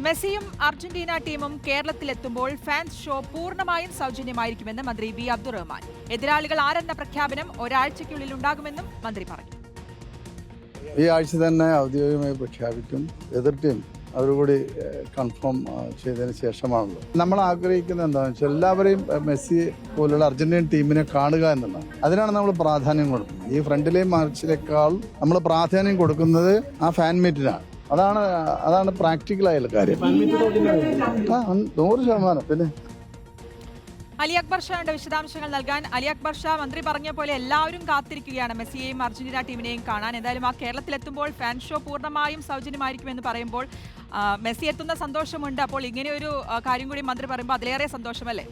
മെസ്സിയും അർജന്റീന ടീമും കേരളത്തിലെത്തുമ്പോൾ fans show പൂർണ്ണമായും സൗജന്യമായിരിക്കുമെന്ന് മന്ത്രി വി അബ്ദുറഹ്മാൻ. എതിരാളികൾ ആരെന്ന പ്രഖ്യാപനം ഒരാഴ്ചയ്ക്കുള്ളിൽ ഉണ്ടാകുമെന്നും മന്ത്രി പറഞ്ഞു. ഈ ആഴ്ച തന്നെ ഔദ്യോഗികമായി പ്രഖ്യാപിക്കും. എതിർ ടീം അവരുകൂടി കൺഫേം ചെയ്തതിന് ശേഷമാണല്ലോ. നമ്മൾ ആഗ്രഹിക്കുന്നത് എന്താണെന്ന് വെച്ചാൽ എല്ലാവരെയും മെസ്സി പോലുള്ള അർജന്റീൻ ടീമിനെ കാണുക എന്നുള്ളതാണ്. അതിനാണ് നമ്മൾ പ്രാധാന്യം കൊടുക്കുന്നത്. ഈ ഫ്രണ്ടിലെ മാർച്ചിനേക്കാൾ നമ്മൾ പ്രാധാന്യം കൊടുക്കുന്നത് ആ ഫാൻ മീറ്റിനാണ്. അതാണ് പ്രാക്ടിക്കലായുള്ള കാര്യം. 100%. പിന്നെ അലി അക്ബർ ഷായുടെ വിശദാംശങ്ങൾ നൽകാൻ. അലി അക്ബർ ഷാ, മന്ത്രി പറഞ്ഞ പോലെ എല്ലാവരും കാത്തിരിക്കുകയാണ് മെസ്സിയെയും അർജന്റീന ടീമിനെയും കാണാൻ. എന്തായാലും ആ കേരളത്തിലെത്തുമ്പോൾ ഫാൻ ഷോ പൂർണ്ണമായും സൗജന്യമായിരിക്കുമെന്ന് പറയുമ്പോൾ മെസ്സി എത്തുന്ന സന്തോഷമുണ്ട്. അപ്പോൾ ഇങ്ങനെ ഒരു കാര്യം കൂടി മന്ത്രി പറയുമ്പോൾ അതിലേറെ സന്തോഷമല്ലേ?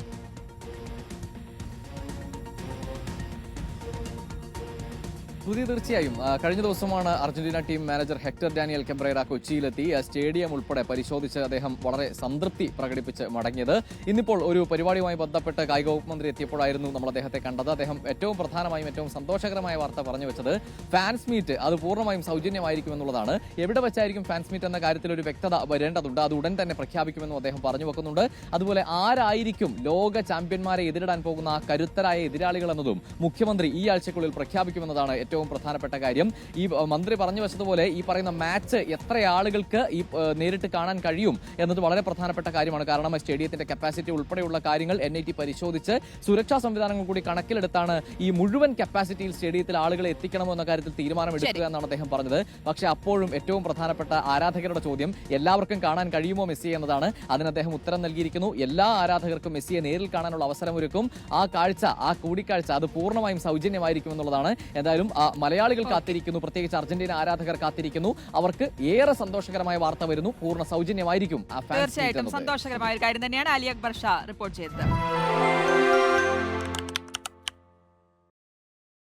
തീർച്ചയായും കഴിഞ്ഞ ദിവസമാണ് Argentina team manager Hector Daniel Cabrera കൊച്ചിയിലെത്തി സ്റ്റേഡിയം ഉൾപ്പെടെ പരിശോധിച്ച് അദ്ദേഹം വളരെ സംതൃപ്തി പ്രകടിപ്പിച്ച് മടങ്ങിയത്. ഇന്നിപ്പോൾ ഒരു പരിപാടിയുമായി ബന്ധപ്പെട്ട് കായിക വകുപ്പ് മന്ത്രി എത്തിയപ്പോഴായിരുന്നു നമ്മൾ അദ്ദേഹത്തെ കണ്ടത്. അദ്ദേഹം ഏറ്റവും പ്രധാനമായും ഏറ്റവും സന്തോഷകരമായ വാർത്ത പറഞ്ഞു വെച്ചത് ഫാൻസ് മീറ്റ് അത് പൂർണ്ണമായും സൗജന്യമായിരിക്കും എന്നുള്ളതാണ്. എവിടെ വെച്ചായിരിക്കും ഫാൻസ് മീറ്റ് എന്ന കാര്യത്തിൽ ഒരു വ്യക്തത വരേണ്ടതുണ്ട്. അത് ഉടൻ തന്നെ പ്രഖ്യാപിക്കുമെന്നും അദ്ദേഹം പറഞ്ഞു വെക്കുന്നുണ്ട്. അതുപോലെ ആരായിരിക്കും ലോക ചാമ്പ്യന്മാരെ എതിരിടാൻ പോകുന്ന ആ കരുത്തരായ എതിരാളികൾ എന്നതും മുഖ്യമന്ത്രി ഈ ആഴ്ചക്കുള്ളിൽ പ്രഖ്യാപിക്കുമെന്നതാണ് ഏറ്റവും പ്രധാനപ്പെട്ട കാര്യം. ഈ മന്ത്രി പറഞ്ഞു വെച്ചതുപോലെ ഈ പറയുന്ന മാച്ച് എത്ര ആളുകൾക്ക് ഈ നേരിട്ട് കാണാൻ കഴിയും എന്നത് വളരെ പ്രധാനപ്പെട്ട കാര്യമാണ്. കാരണം സ്റ്റേഡിയത്തിന്റെ കപ്പാസിറ്റി ഉൾപ്പെടെയുള്ള കാര്യങ്ങൾ NIT പരിശോധിച്ച് സുരക്ഷാ സംവിധാനങ്ങൾ കൂടി കണക്കിലെടുത്താണ് ഈ മുഴുവൻ കപ്പാസിറ്റിയിൽ സ്റ്റേഡിയത്തിൽ ആളുകളെ എത്തിക്കണമോ എന്ന കാര്യത്തിൽ തീരുമാനമെടുക്കുക എന്നാണ് അദ്ദേഹം പറഞ്ഞത്. പക്ഷേ അപ്പോഴും ഏറ്റവും പ്രധാനപ്പെട്ട ആരാധകരുടെ ചോദ്യം എല്ലാവർക്കും കാണാൻ കഴിയുമോ മെസ്സി എന്നതാണ്. അതിന് അദ്ദേഹം ഉത്തരം നൽകിയിരിക്കുന്നു. എല്ലാ ആരാധകർക്കും മെസ്സിയെ നേരിൽ കാണാനുള്ള അവസരമൊരുക്കും. ആ കൂടിക്കാഴ്ച അത് പൂർണ്ണമായും സൗജന്യമായിരിക്കും എന്നുള്ളതാണ്. എന്തായാലും മലയാളികൾ കാത്തിരിക്കുന്നു, പ്രത്യേകിച്ച് അർജന്റീന ആരാധകർ കാത്തിരിക്കുന്നു. അവർക്ക് ഏറെ സന്തോഷകരമായ വാർത്ത വരുന്നു. പൂർണ്ണ സൗജന്യമായിരിക്കും. തീർച്ചയായിട്ടും സന്തോഷകരമായ ഒരു കാര്യം തന്നെയാണ് അലി അക്ബർ ഷാ റിപ്പോർട്ട് ചെയ്തത്.